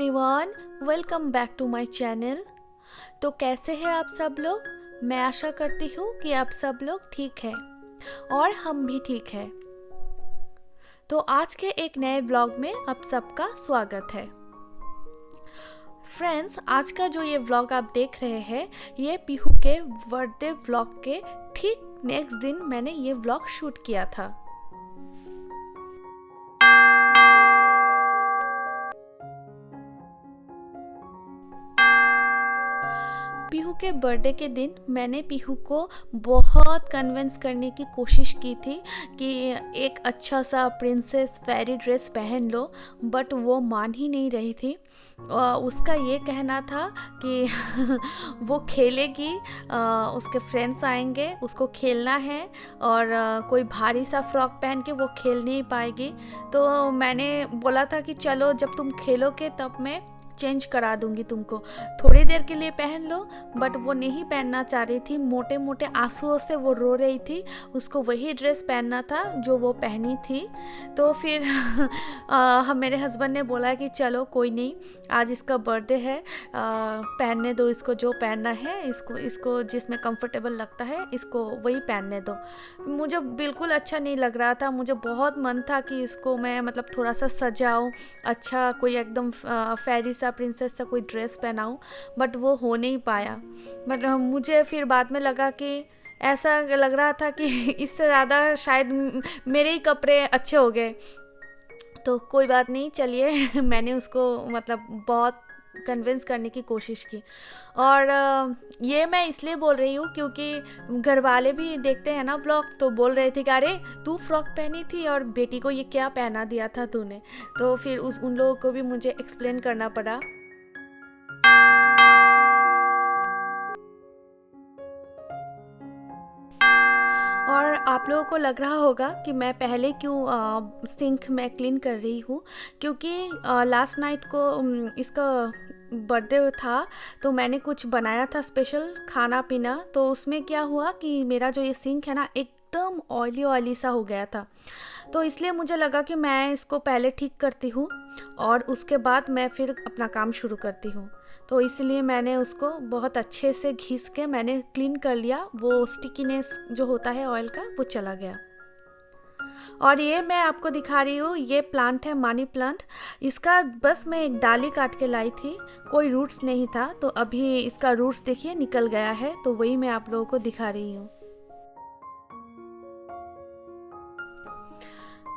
Everyone, welcome back to my channel. तो कैसे हैं आप सब लोग। मैं आशा करती हूँ कि आप सब लोग ठीक हैं और हम भी ठीक हैं। तो आज के एक नए व्लॉग में आप सबका स्वागत है। फ्रेंड्स, आज का जो ये व्लॉग आप देख रहे हैं, ये पीहू के बर्थडे व्लॉग के ठीक नेक्स्ट दिन मैंने ये व्लॉग शूट किया था। पीहू के बर्थडे के दिन मैंने पीहू को बहुत कन्विंस करने की कोशिश की थी कि एक अच्छा सा प्रिंसेस फेरी ड्रेस पहन लो, बट वो मान ही नहीं रही थी। उसका ये कहना था कि वो खेलेगी, उसके फ्रेंड्स आएंगे, उसको खेलना है और कोई भारी सा फ्रॉक पहन के वो खेल नहीं पाएगी। तो मैंने बोला था कि चलो जब तुम खेलोगे तब मैं चेंज करा दूंगी, तुमको थोड़ी देर के लिए पहन लो। बट वो नहीं पहनना चाह रही थी, मोटे मोटे आंसुओं से वो रो रही थी। उसको वही ड्रेस पहनना था जो वो पहनी थी। तो फिर मेरे हस्बैंड ने बोला कि चलो कोई नहीं, आज इसका बर्थडे है, पहनने दो इसको जो पहनना है, इसको जिसमें कंफर्टेबल लगता है इसको वही पहनने दो। मुझे बिल्कुल अच्छा नहीं लग रहा था। मुझे बहुत मन था कि इसको मैं मतलब थोड़ा सा सजाऊं, अच्छा कोई एकदम फेरी सा प्रिंसेस सा कोई ड्रेस पहनाऊं, बट वो हो नहीं पाया। बट मुझे फिर बाद में लगा कि ऐसा लग रहा था कि इससे ज़्यादा शायद मेरे ही कपड़े अच्छे हो गए। तो कोई बात नहीं, चलिए मैंने उसको मतलब बहुत कन्विंस करने की कोशिश की। और ये मैं इसलिए बोल रही हूँ क्योंकि घर वाले भी देखते हैं ना ब्लॉग, तो बोल रहे थे कि अरे तू फ्रॉक पहनी थी और बेटी को ये क्या पहना दिया था तूने। तो फिर उन लोगों को भी मुझे एक्सप्लेन करना पड़ा। और आप लोगों को लग रहा होगा कि मैं पहले क्यों सिंक में क्लीन कर रही हूँ, क्योंकि लास्ट नाइट को इसका बर्थडे था, तो मैंने कुछ बनाया था स्पेशल खाना पीना। तो उसमें क्या हुआ कि मेरा जो ये सिंक है ना, एकदम ऑयली ऑयली सा हो गया था। तो इसलिए मुझे लगा कि मैं इसको पहले ठीक करती हूँ और उसके बाद मैं फिर अपना काम शुरू करती हूँ। तो इसलिए मैंने उसको बहुत अच्छे से घिस के मैंने क्लीन कर लिया। वो स्टिकीनेस जो होता है ऑयल का, वो चला गया। और ये मैं आपको दिखा रही हूँ, ये प्लांट है मनी प्लांट। इसका बस मैं एक डाली काट के लाई थी, कोई रूट्स नहीं था। तो अभी इसका रूट्स देखिए निकल गया है, तो वही मैं आप लोगों को दिखा रही हूँ।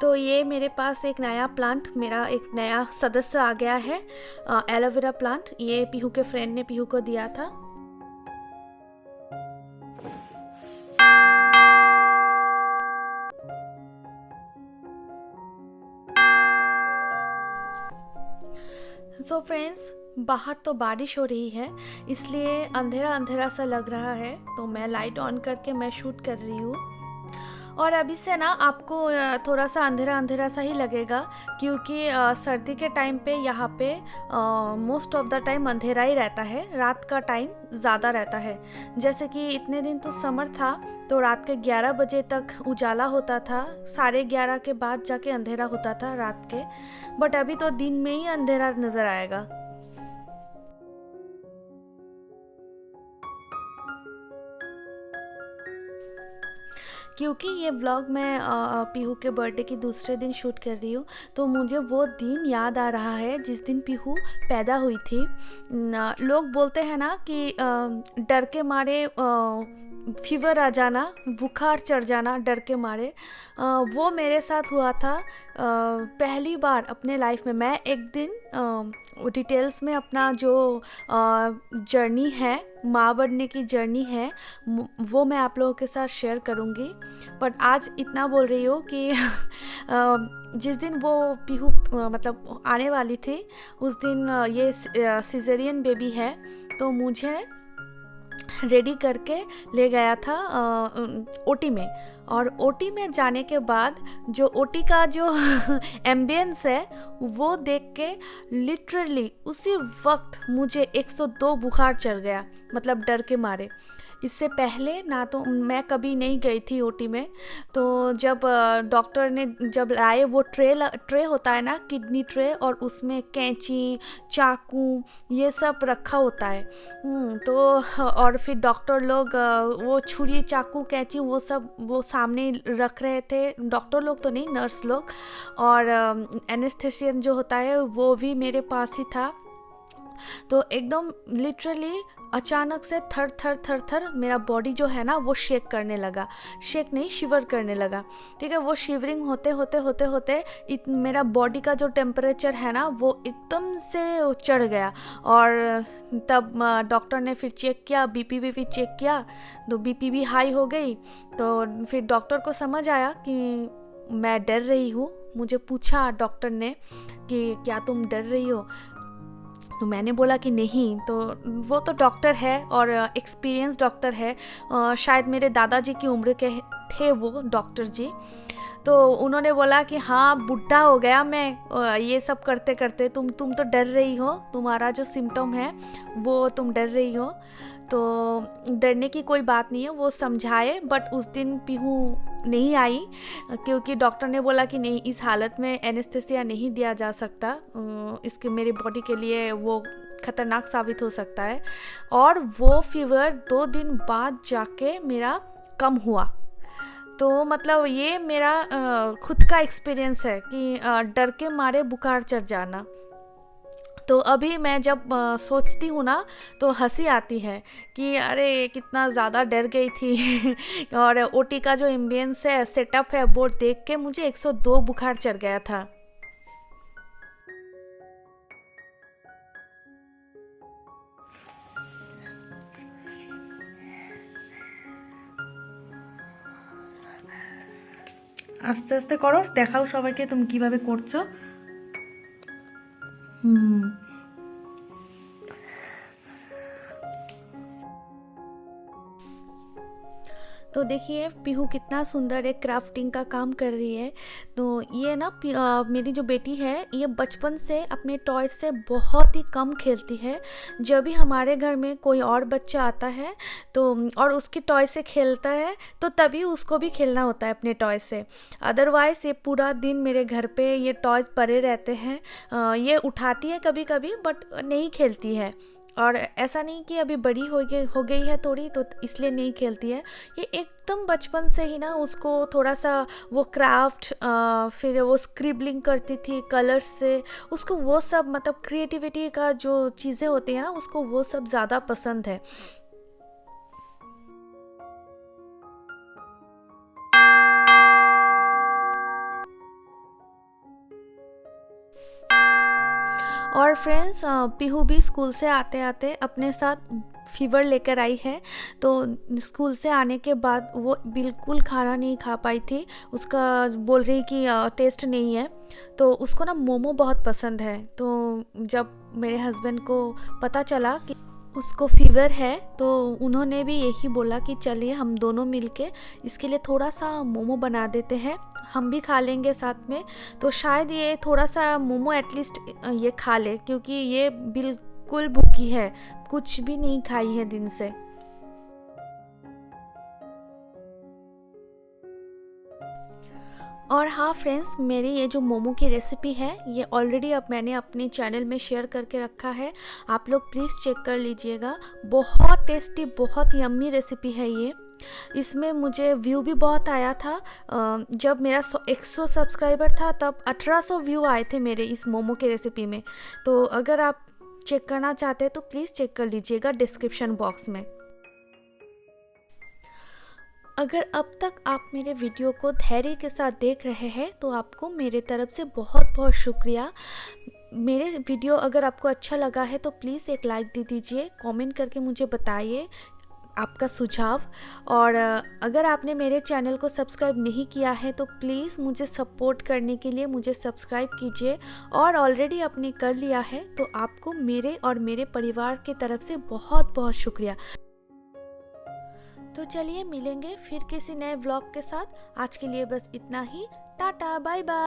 तो ये मेरे पास एक नया प्लांट, मेरा एक नया सदस्य आ गया है, एलोवेरा प्लांट। ये पीहू के फ्रेंड ने पीहू को दिया था। सो फ्रेंड्स, बाहर तो बारिश हो रही है, इसलिए अंधेरा अंधेरा सा लग रहा है। तो मैं लाइट ऑन करके मैं शूट कर रही हूँ। और अभी से ना आपको थोड़ा सा अंधेरा अंधेरा सा ही लगेगा, क्योंकि सर्दी के टाइम पे यहाँ पे मोस्ट ऑफ द टाइम अंधेरा ही रहता है, रात का टाइम ज़्यादा रहता है। जैसे कि इतने दिन तो समर था, तो रात के 11 बजे तक उजाला होता था, 11:30 के बाद जाके अंधेरा होता था रात के। बट अभी तो दिन में ही अंधेरा नज़र आएगा। क्योंकि ये व्लॉग मैं पीहू के बर्थडे की दूसरे दिन शूट कर रही हूँ, तो मुझे वो दिन याद आ रहा है जिस दिन पीहू पैदा हुई थी। लोग बोलते हैं ना कि डर के मारे फीवर आ जाना, बुखार चढ़ जाना डर के मारे। वो मेरे साथ हुआ था पहली बार अपने लाइफ में। मैं एक दिन डिटेल्स में अपना जो जर्नी है, माँ बनने की जर्नी है, वो मैं आप लोगों के साथ शेयर करूँगी। बट आज इतना बोल रही हूँ कि जिस दिन वो पीहू मतलब आने वाली थी, उस दिन ये सिजेरियन बेबी है, तो मुझे रेडी करके ले गया था ओटी में। और ओटी में जाने के बाद जो ओटी का जो एम्बियंस है, वो देख के लिटरली उसी वक्त मुझे 102 बुखार चढ़ गया, मतलब डर के मारे। इससे पहले ना तो मैं कभी नहीं गई थी ओटी में। तो जब डॉक्टर ने जब लाए वो ट्रे होता है ना, किडनी ट्रे, और उसमें कैंची, चाकू, ये सब रखा होता है। तो और फिर डॉक्टर लोग वो छुरी, चाकू, कैंची वो सब वो सामने रख रहे थे। डॉक्टर लोग तो नहीं, नर्स लोग। और एनेस्थेसियन जो होता है वो भी मेरे पास ही था। तो एकदम लिटरली अचानक से थर थर थर थर मेरा बॉडी जो है ना वो शेक करने लगा। शेक नहीं, शिवर करने लगा। ठीक है, वो शिवरिंग होते होते होते होते मेरा बॉडी का जो टेम्परेचर है ना वो एकदम से चढ़ गया। और तब डॉक्टर ने फिर चेक किया, बीपी चेक किया, तो बीपी भी हाई हो गई। तो फिर डॉक्टर को समझ आया कि मैं डर रही हूँ। मुझे पूछा डॉक्टर ने कि क्या तुम डर रही हो? तो मैंने बोला कि नहीं। तो वो तो डॉक्टर है और एक्सपीरियंस डॉक्टर है, शायद मेरे दादाजी की उम्र के थे वो डॉक्टर जी। तो उन्होंने बोला कि हाँ, बुढ़ा हो गया मैं ये सब करते करते, तुम तो डर रही हो, तुम्हारा जो सिम्टम है वो तुम डर रही हो। तो डरने की कोई बात नहीं है, वो समझाए। बट उस दिन पीहू नहीं आई, क्योंकि डॉक्टर ने बोला कि नहीं, इस हालत में एनेस्थेसिया नहीं दिया जा सकता, इसके मेरे बॉडी के लिए वो खतरनाक साबित हो सकता है। और वो फीवर 2 दिन बाद जाके मेरा कम हुआ। तो मतलब ये मेरा खुद का एक्सपीरियंस है कि डर के मारे बुखार चढ़ जाना। तो अभी मैं जब सोचती हूँ ना तो हंसी आती है कि अरे कितना ज़्यादा डर गई थी। और ओटी का जो एम्बियंस है, सेटअप है, वो देख के मुझे 102 बुखार चढ़ गया था। আস্তে আস্তে করো, দেখাও সবাইকে তুমি কিভাবে করছো। হুম। तो देखिए पीहू कितना सुंदर एक क्राफ्टिंग का काम कर रही है। तो ये ना मेरी जो बेटी है ये बचपन से अपने टॉय से बहुत ही कम खेलती है। जब भी हमारे घर में कोई और बच्चा आता है तो और उसके टॉय से खेलता है तो तभी उसको भी खेलना होता है अपने टॉय से। अदरवाइज़ ये पूरा दिन मेरे घर पे ये टॉयज़ पड़े रहते हैं। ये उठाती है कभी कभी बट नहीं खेलती है। और ऐसा नहीं कि अभी बड़ी हो गई है थोड़ी तो इसलिए नहीं खेलती है। ये एकदम बचपन से ही ना उसको थोड़ा सा वो क्राफ्ट, फिर वो स्क्रिबलिंग करती थी कलर्स से, उसको वो सब मतलब क्रिएटिविटी का जो चीज़ें होती हैं ना उसको वो सब ज़्यादा पसंद है। और फ्रेंड्स, पीहू भी स्कूल से आते आते अपने साथ फीवर लेकर आई है। तो स्कूल से आने के बाद वो बिल्कुल खाना नहीं खा पाई थी। उसका बोल रही कि टेस्ट नहीं है। तो उसको ना मोमो बहुत पसंद है। तो जब मेरे हस्बैंड को पता चला कि उसको फीवर है तो उन्होंने भी यही बोला कि चलिए हम दोनों मिलके इसके लिए थोड़ा सा मोमो बना देते हैं, हम भी खा लेंगे साथ में। तो शायद ये थोड़ा सा मोमो एटलीस्ट ये खा ले, क्योंकि ये बिल्कुल भूखी है, कुछ भी नहीं खाई है दिन से। और हाँ फ्रेंड्स, मेरी ये जो मोमो की रेसिपी है ये ऑलरेडी अब मैंने अपने चैनल में शेयर करके रखा है, आप लोग प्लीज़ चेक कर लीजिएगा। बहुत टेस्टी, बहुत यम्मी रेसिपी है ये। इसमें मुझे व्यू भी बहुत आया था। जब मेरा 100 सब्सक्राइबर था तब 1800 व्यू आए थे मेरे इस मोमो की रेसिपी में। तो अगर आप चेक करना चाहते हैं तो प्लीज़ चेक कर लीजिएगा डिस्क्रिप्शन बॉक्स में। अगर अब तक आप मेरे वीडियो को धैर्य के साथ देख रहे हैं तो आपको मेरे तरफ से बहुत बहुत शुक्रिया। मेरे वीडियो अगर आपको अच्छा लगा है तो प्लीज़ एक लाइक दे दीजिए, कमेंट करके मुझे बताइए आपका सुझाव। और अगर आपने मेरे चैनल को सब्सक्राइब नहीं किया है तो प्लीज़ मुझे सपोर्ट करने के लिए मुझे सब्सक्राइब कीजिए। और ऑलरेडी आपने कर लिया है तो आपको मेरे और मेरे परिवार की तरफ से बहुत बहुत शुक्रिया। तो चलिए मिलेंगे फिर किसी नए व्लॉग के साथ। आज के लिए बस इतना ही। Tata, bye bye.